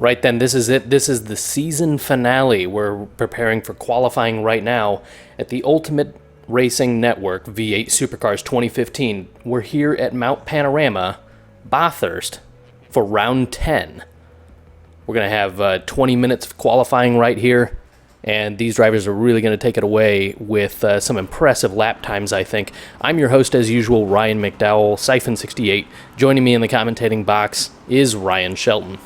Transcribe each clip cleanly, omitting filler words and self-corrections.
Right then, this is it. This is the season finale. We're preparing for qualifying right now at the Ultimate Racing Network V8 Supercars 2015. We're here at Mount Panorama, Bathurst, for round 10. We're going to have 20 minutes of qualifying right here, and these drivers are really going to take it away with some impressive lap times, I think. I'm your host, as usual, Ryan McDowell, Siphon68. Joining me in the commentating box is Ryan Shelton.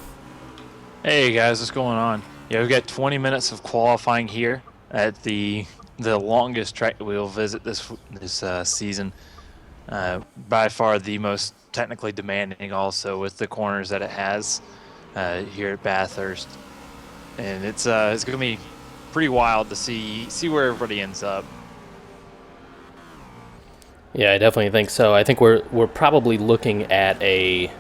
Hey guys, what's going on? Yeah, we've got 20 minutes of qualifying here at the longest track that we'll visit this season. By far the most technically demanding, also with the corners that it has here at Bathurst, and it's going to be pretty wild to see where everybody ends up. Yeah, I definitely think so. I think we're probably looking at a.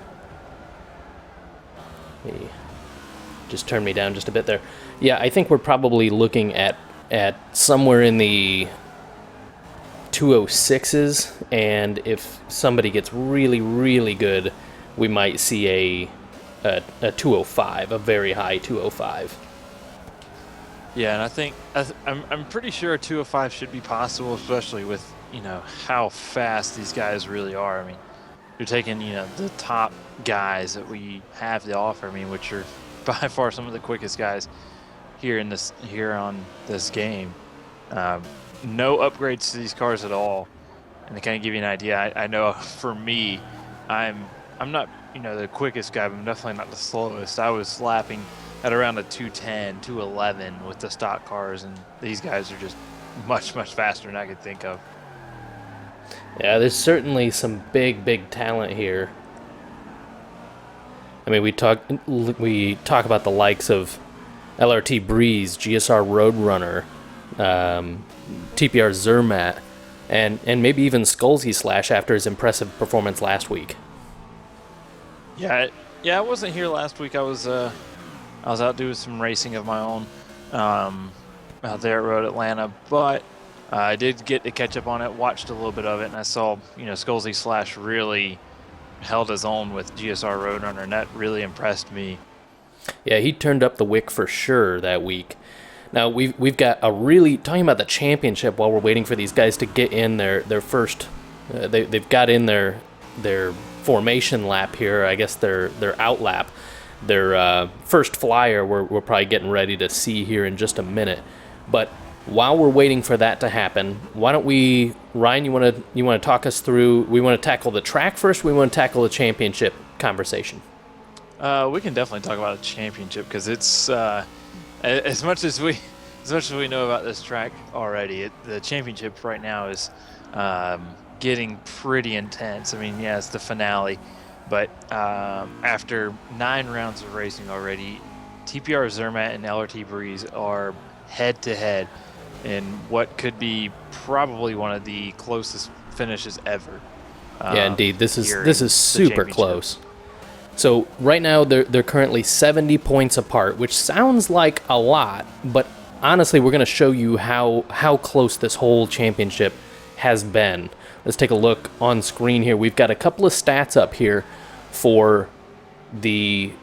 Just turn me down just a bit there. Yeah, I think we're probably looking at somewhere in the 206s, and if somebody gets really, really good, we might see a 205, a very high 205. Yeah, and I think I'm pretty sure a 205 should be possible, especially with how fast these guys really are. I mean, you're taking the top guys that we have to offer. I mean, which are by far some of the quickest guys here on this game. No upgrades to these cars at all, and to kind of give you an idea, I know for me, I'm not the quickest guy, but I'm definitely not the slowest. I was lapping at around a 210, 211 with the stock cars, and these guys are just much, much faster than I could think of. Yeah, there's certainly some big talent here. I mean, we talk about the likes of LRT Breeze, GSR Roadrunner, TPR Zermatt, and maybe even Skulzy Slash after his impressive performance last week. Yeah, I wasn't here last week. I was out doing some racing of my own out there at Road Atlanta, but I did get to catch up on it, watched a little bit of it, and I saw Skulzy Slash really held his own with GSR Roadrunner, and that really impressed me. Yeah, he turned up the wick for sure that week. Now we've got a really talking about the championship while we're waiting for these guys to get in their first. They've got in their formation lap here. I guess their out lap, their first flyer. We're probably getting ready to see here in just a minute, but. While we're waiting for that to happen, why don't we, Ryan, you want to talk us through, we want to tackle the track first, we want to tackle the championship conversation? We can definitely talk about a championship, because it's, as much as we know about this track already, the championship right now is getting pretty intense. I mean, yeah, it's the finale, but after 9 rounds of racing already, TPR Zermatt and LRT Breeze are head-to-head in what could be probably one of the closest finishes ever. Yeah, indeed. This is super close. So right now they're currently 70 points apart, which sounds like a lot, but honestly, we're going to show you how close this whole championship has been. Let's take a look on screen here. We've got a couple of stats up here for the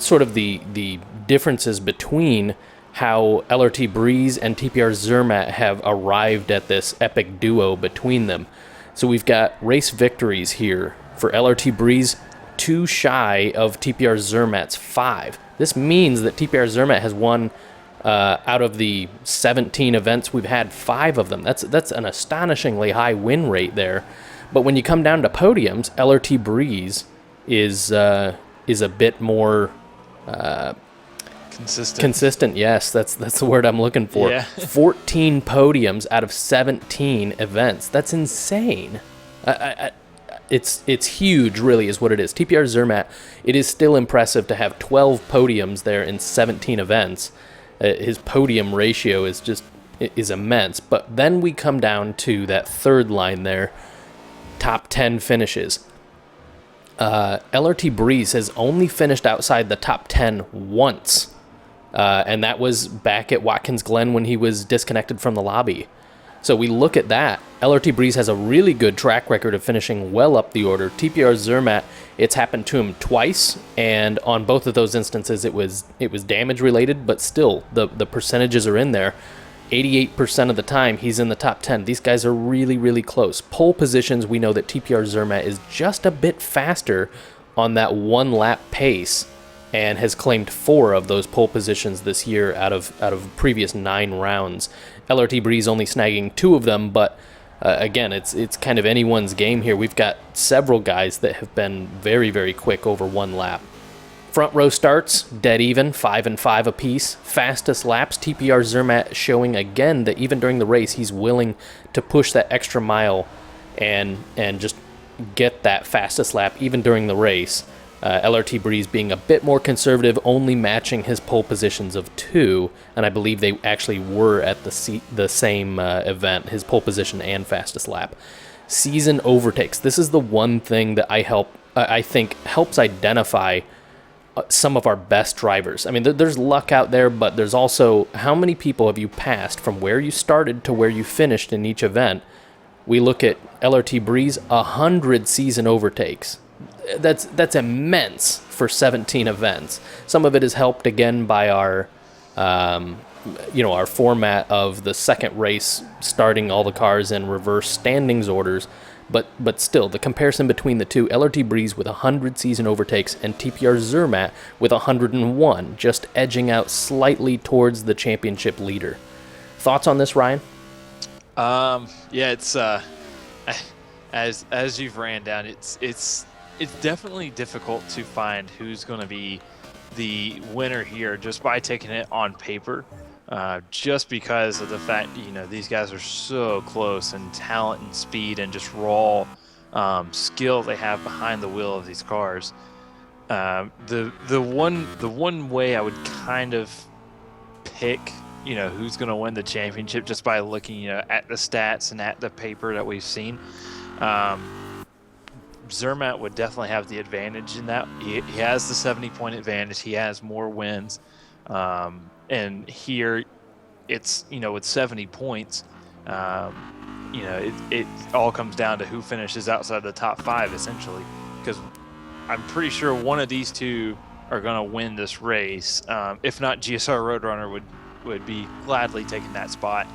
sort of the differences between how LRT Breeze and TPR Zermatt have arrived at this epic duo between them. So we've got race victories here for LRT Breeze, 2 shy of TPR Zermatt's 5. This means that TPR Zermatt has won out of the 17 events we've had, 5 of them. That's an astonishingly high win rate there. But when you come down to podiums, LRT Breeze is a bit more Consistent, yes, that's the word I'm looking for. Yeah. 14 podiums out of 17 events. That's insane. It's huge, really, is what it is. TPR Zermatt, it is still impressive to have 12 podiums there in 17 events. His podium ratio is immense. But then we come down to that third line there, top 10 finishes. LRT Breeze has only finished outside the top 10 once. And that was back at Watkins Glen when he was disconnected from the lobby. So we look at that. LRT Breeze has a really good track record of finishing well up the order. TPR Zermatt It's happened to him twice, and on both of those instances, it was damage related, but still, the percentages are in there. 88% of the time, he's in the top 10. These guys are really, really close. Pole positions, we know that TPR Zermatt is just a bit faster on that one lap pace, and has claimed 4 of those pole positions this year out of previous 9 rounds. LRT Breeze only snagging 2 of them, but again, it's kind of anyone's game here. We've got several guys that have been very, very quick over 1 lap. Front row starts, dead even, 5 and 5 apiece. Fastest laps, TPR Zermatt showing again that even during the race, he's willing to push that extra mile and just get that fastest lap even during the race. LRT Breeze being a bit more conservative, only matching his pole positions of 2, and I believe they actually were at the same event, his pole position and fastest lap. Season overtakes. This is the one thing that I think helps identify some of our best drivers. I mean, there's luck out there, but there's also how many people have you passed from where you started to where you finished in each event. We look at LRT Breeze, 100 season overtakes. That's immense for 17 events. Some of it is helped again by our format of the second race starting all the cars in reverse standings orders. But still, the comparison between the two, LRT Breeze with 100 season overtakes and TPR Zermatt with 101, just edging out slightly towards the championship leader. Thoughts on this, Ryan? Yeah, it's as you've ran down, it's definitely difficult to find who's going to be the winner here just by taking it on paper. Just because of the fact, these guys are so close, and talent and speed and just raw skill they have behind the wheel of these cars. The one way I would kind of pick, who's going to win the championship just by looking, at the stats and at the paper that we've seen. Zermatt would definitely have the advantage in that. He has the 70-point advantage. He has more wins. And here it's, with 70 points, it all comes down to who finishes outside the top 5, essentially, because I'm pretty sure one of these two are going to win this race. If not, GSR Roadrunner would be gladly taking that spot.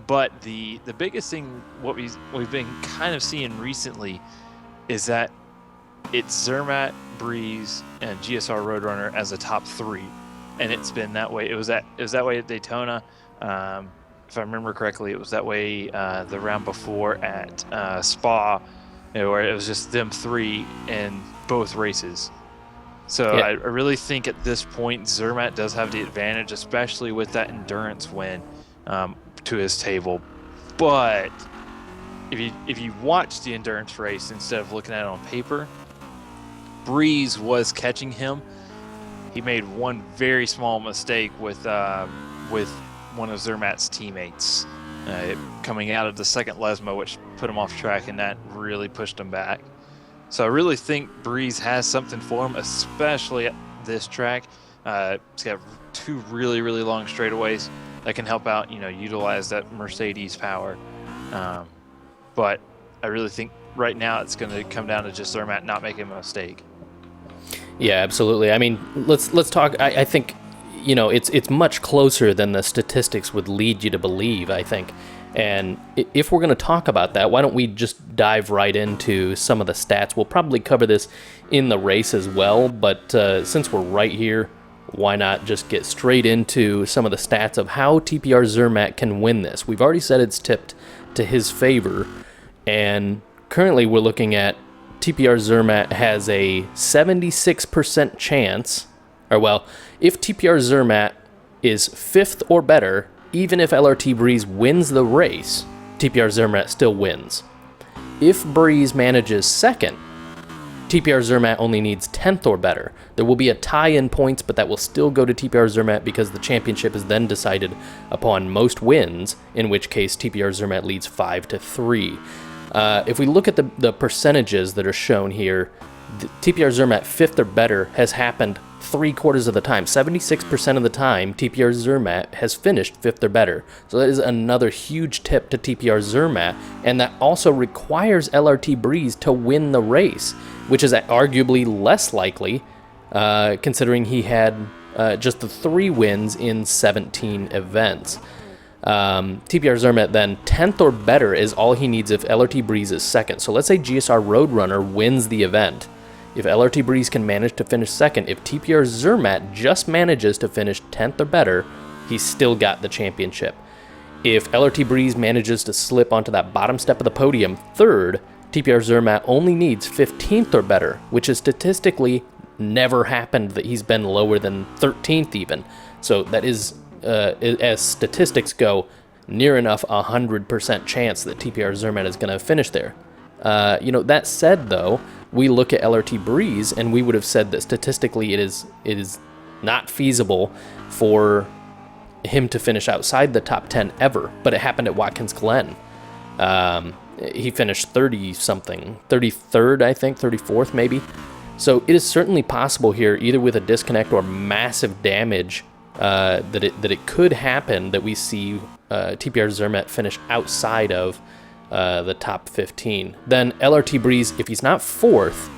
But the biggest thing, what we've been kind of seeing recently, is that it's Zermatt, Breeze, and GSR Roadrunner as a top 3. And it's been that way. It was that way at Daytona. If I remember correctly, it was that way the round before at Spa, where it was just them 3 in both races. So yeah. I really think at this point Zermatt does have the advantage, especially with that endurance win to his table. But if you watch the endurance race instead of looking at it on paper, Breeze was catching him. He made one very small mistake with one of Zermatt's teammates coming out of the second Lesmo, which put him off track, and that really pushed him back. So I really think Breeze has something for him, especially at this track. It's got 2 really, really long straightaways that can help out, utilize that Mercedes power. But I really think right now it's going to come down to just Zermatt not making a mistake. Yeah, absolutely. I mean, let's talk. I think, it's much closer than the statistics would lead you to believe, I think. And if we're going to talk about that, why don't we just dive right into some of the stats? We'll probably cover this in the race as well, but since we're right here, why not just get straight into some of the stats of how TPR Zermatt can win this? We've already said it's tipped to his favor, and currently we're looking at TPR Zermatt has a 76% chance, if TPR Zermatt is 5th or better, even if LRT Breeze wins the race, TPR Zermatt still wins. If Breeze manages 2nd, TPR Zermatt only needs 10th or better. There will be a tie in points, but that will still go to TPR Zermatt because the championship is then decided upon most wins, in which case TPR Zermatt leads 5-3. If we look at the percentages that are shown here, TPR Zermatt 5th or better has happened 3/4 of the time. 76% of the time, TPR Zermatt has finished 5th or better. So that is another huge tip to TPR Zermatt, and that also requires LRT Breeze to win the race, which is arguably less likely, considering he had just the 3 wins in 17 events. TPR Zermatt then 10th or better is all he needs if LRT Breeze is 2nd. So let's say GSR Roadrunner wins the event. If LRT Breeze can manage to finish 2nd, if TPR Zermatt just manages to finish 10th or better, he's still got the championship. If LRT Breeze manages to slip onto that bottom step of the podium 3rd, TPR Zermatt only needs 15th or better, which is statistically never happened that he's been lower than 13th even. So that is, as statistics go, near enough 100% chance that TPR Zermatt is going to finish there. That said, though, we look at LRT Breeze and we would have said that statistically it is not feasible for him to finish outside the top 10 ever, but it happened at Watkins Glen. He finished 30-something, 33rd, I think, 34th maybe. So it is certainly possible here, either with a disconnect or massive damage, that it could happen that we see TPR Zermatt finish outside of the top 15. Then LRT Breeze, if he's not 4th,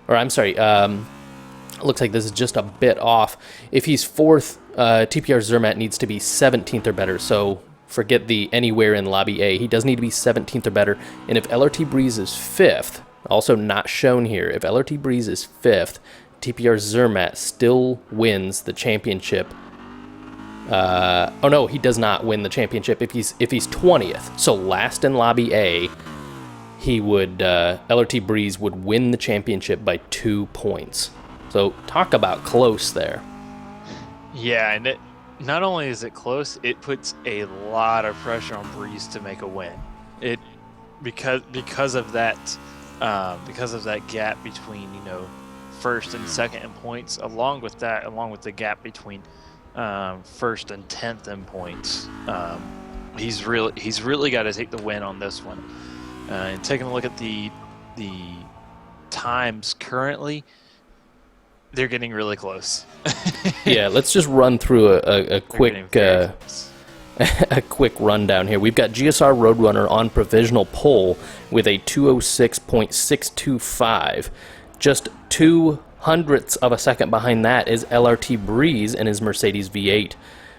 or I'm sorry, looks like this is just a bit off. If he's 4th, TPR Zermatt needs to be 17th or better. So forget the anywhere in Lobby A. He does need to be 17th or better. And if LRT Breeze is 5th, also not shown here, if LRT Breeze is 5th, TPR Zermatt still wins the championship. Oh no, he does not win the championship if he's 20th. So last in Lobby A, he would LRT Breeze would win the championship by 2 points. So talk about close there. Yeah, and not only is it close, it puts a lot of pressure on Breeze to make a win. Because of that gap between first and second in points, along with the gap between first and 10th in points. He's really got to take the win on this one. And taking a look at the times currently, they're getting really close. Yeah, let's just run through a quick a quick rundown here. We've got GSR Roadrunner on provisional pole with a 206.625. Just 0.02 of a second behind that is LRT Breeze and his Mercedes V8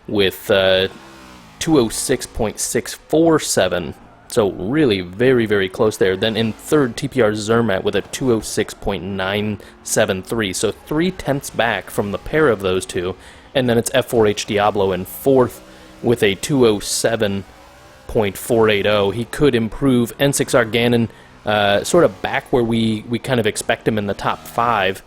with 206.647. So really very, very close there. Then in 3rd, TPR Zermatt with a 206.973. So 0.3 back from the pair of those two. And then it's F4H Diablo in 4th with a 207.480. He could improve. N6R Gannon sort of back where we kind of expect him in the top 5.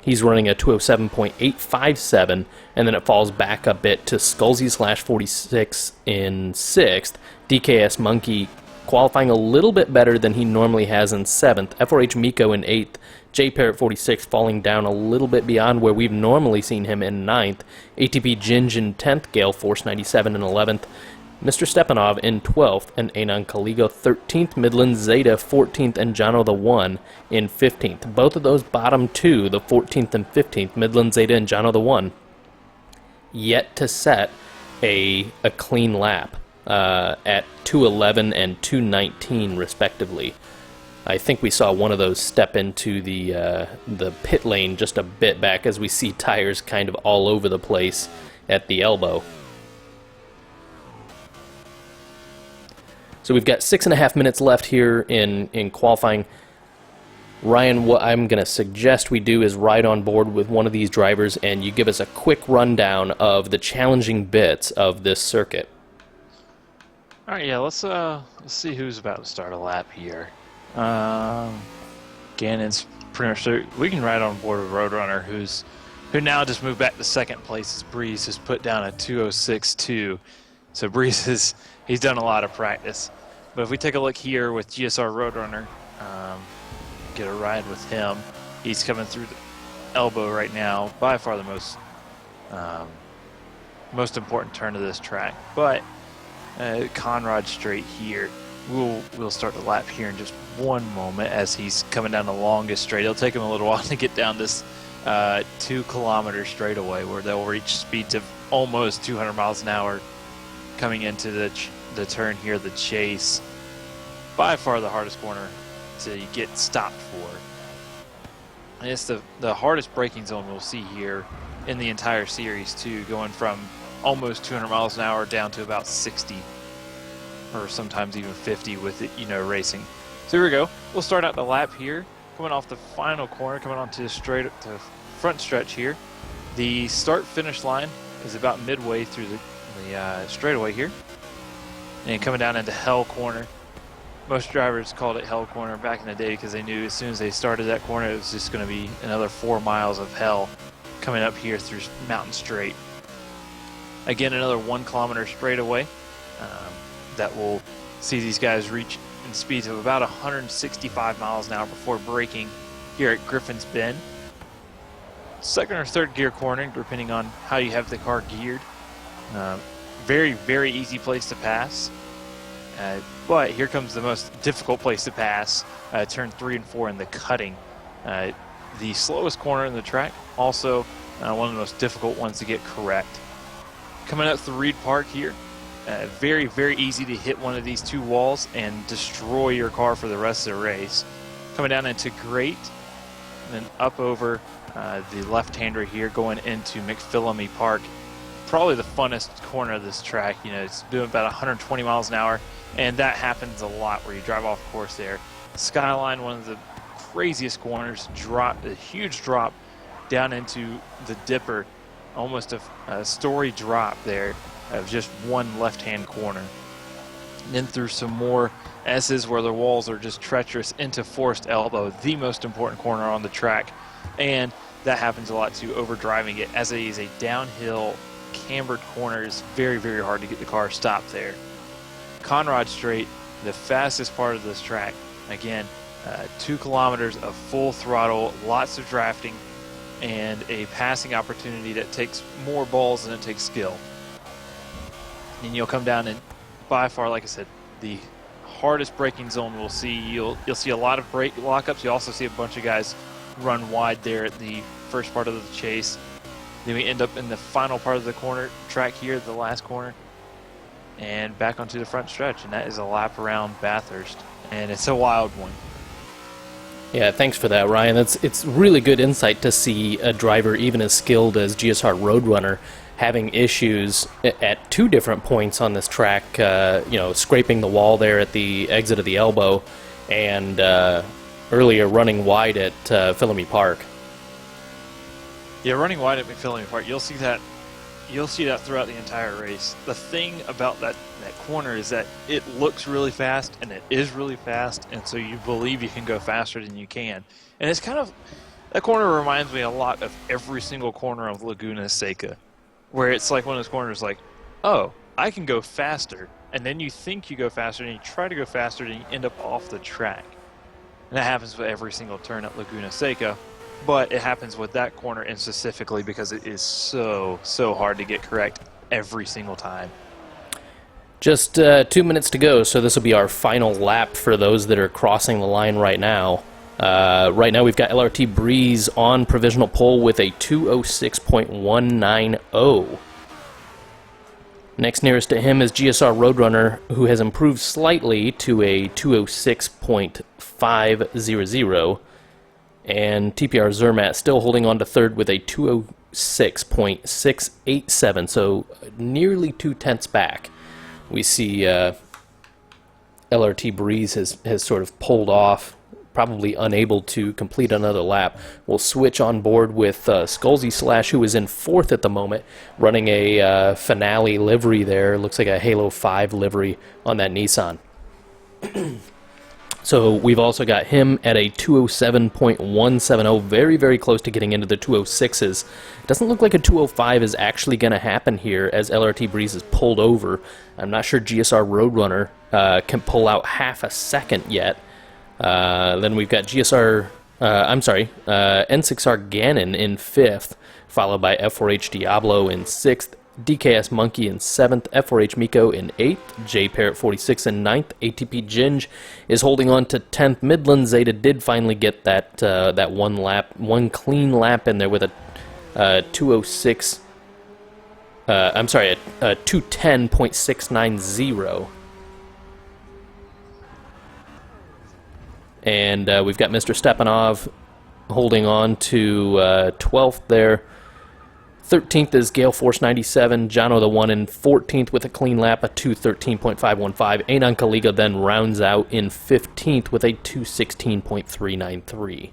He's running a 207.857, and then it falls back a bit to Skullsy/46 in 6th. DKS Monkey qualifying a little bit better than he normally has in 7th. F4H Miko in 8th. J Parrot 46 falling down a little bit beyond where we've normally seen him in 9th. ATP Ginge in 10th. Gale Force 97 in 11th. Mr. Stepanov in 12th, and Anon Kaligo 13th, Midland Zeta 14th, and Jono the 1 in 15th. Both of those bottom two, the 14th and 15th, Midland Zeta and Jono the 1, yet to set a clean lap at 2:11 and 2:19 respectively. I think we saw one of those step into the pit lane just a bit back as we see tires kind of all over the place at the elbow. So we've got 6.5 minutes left here in qualifying. Ryan, what I'm going to suggest we do is ride on board with one of these drivers and you give us a quick rundown of the challenging bits of this circuit. All right, yeah, let's see who's about to start a lap here. Gannon's pretty much there. We can ride on board with Roadrunner, who now just moved back to second place as Breeze has put down a 206.2. So Breeze he's done a lot of practice. But if we take a look here with GSR Roadrunner, get a ride with him. He's coming through the elbow right now, by far the most important turn of this track. But Conrad straight here. We'll start the lap here in just one moment as he's coming down the longest straight. It'll take him a little while to get down this 2-kilometer straightaway where they'll reach speeds of almost 200 miles an hour coming into the turn here, the chase. By far the hardest corner to get stopped for. And it's the hardest braking zone we'll see here in the entire series too, going from almost 200 miles an hour down to about 60 or sometimes even 50 with it, racing. So here we go. We'll start out the lap here, coming off the final corner, coming onto the front stretch here. The start-finish line is about midway through the straightaway here, and coming down into Hell Corner. Most drivers called it Hell Corner back in the day because they knew as soon as they started that corner, it was just going to be another 4 miles of hell coming up here through Mountain Straight. Again, another 1 kilometer straightaway that will see these guys reach in speeds of about 165 miles an hour before braking here at Griffin's Bend. Second or third gear corner, depending on how you have the car geared. Very, very easy place to pass. But here comes the most difficult place to pass, turn 3 and 4 in the cutting. The slowest corner in the track, also one of the most difficult ones to get correct. Coming up through Reed Park here, very, very easy to hit one of these 2 walls and destroy your car for the rest of the race. Coming down into Great, and then up over the left-hander here, going into McPhillamy Park. Probably the funnest corner of this track. It's doing about 120 miles an hour, and that happens a lot where you drive off course there. Skyline, one of the craziest corners, a huge drop down into the Dipper, almost a story drop there of just one left-hand corner. And then through some more S's where the walls are just treacherous into Forest Elbow, the most important corner on the track, and that happens a lot too, overdriving it as it is a downhill cambered corner. Is very, very hard to get the car stopped there. Conrad Straight, the fastest part of this track. Again, 2 kilometers of full throttle, lots of drafting, and a passing opportunity that takes more balls than it takes skill. And you'll come down and by far, like I said, the hardest braking zone we'll see. You'll see a lot of brake lockups. You also see a bunch of guys run wide there at the first part of the chase. Then we end up in the final part of the corner track here, the last corner, and back onto the front stretch, and that is a lap around Bathurst, and it's a wild one. Yeah, thanks for that, Ryan. It's really good insight to see a driver even as skilled as GSR Roadrunner having issues at 2 different points on this track, scraping the wall there at the exit of the elbow, and earlier running wide at Phillamy Park. Yeah, running wide at McPhillamy Park, you'll see that throughout the entire race. The thing about that corner is that it looks really fast, and it is really fast, and so you believe you can go faster than you can. And it's kind of, that corner reminds me a lot of every single corner of Laguna Seca, where it's like one of those corners like, oh, I can go faster, and then you think you go faster, and you try to go faster, and you end up off the track. And that happens with every single turn at Laguna Seca. But it happens with that corner and specifically because it is so hard to get correct every single time. Just 2 minutes to go, so this will be our final lap for those that are crossing the line right now. Right now we've got LRT Breeze on provisional pole with a 206.190. Next nearest to him is GSR Roadrunner, who has improved slightly to a 206.500. And TPR Zermatt still holding on to third with a 206.687, so nearly 2/10 back. We see LRT Breeze has sort of pulled off, probably unable to complete another lap. We'll switch on board with Skulzy Slash, who is in 4th at the moment, running a finale livery there. Looks like a Halo 5 livery on that Nissan. So we've also got him at a 207.170, very, very close to getting into the 206s. It doesn't look like a 205 is actually going to happen here as LRT Breeze is pulled over. I'm not sure GSR Roadrunner can pull out half a second yet. Then we've got N6R Gannon in 5th, followed by F4H Diablo in 6th. DKS Monkey in 7th, F4H Miko in 8th, J Parrot 46 in 9th, ATP Ginge is holding on to 10th. Midland Zeta did finally get that one clean lap in there with a 206. I'm sorry, a 210.690. And we've got Mr. Stepanov holding on to 12th there. 13th is Gale Force 97, Jono the 1 in 14th with a clean lap, a 213.515. Anon Kaliga then rounds out in 15th with a 216.393.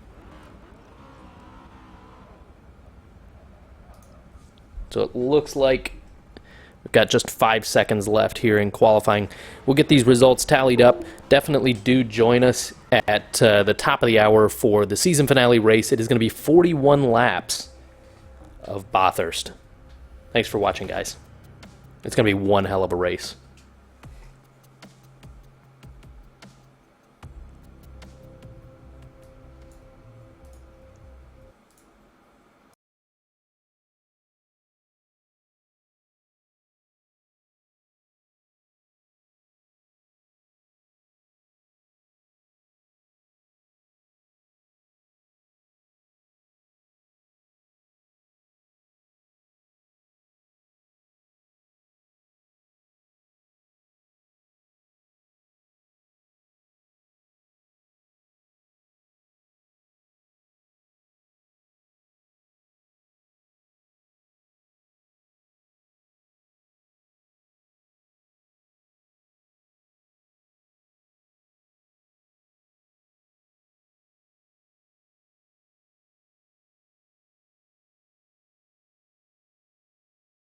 So it looks like we've got just 5 seconds left here in qualifying. We'll get these results tallied up. Definitely do join us at the top of the hour for the season finale race. It is going to be 41 laps of Bathurst. Thanks for watching, guys. It's going to be one hell of a race.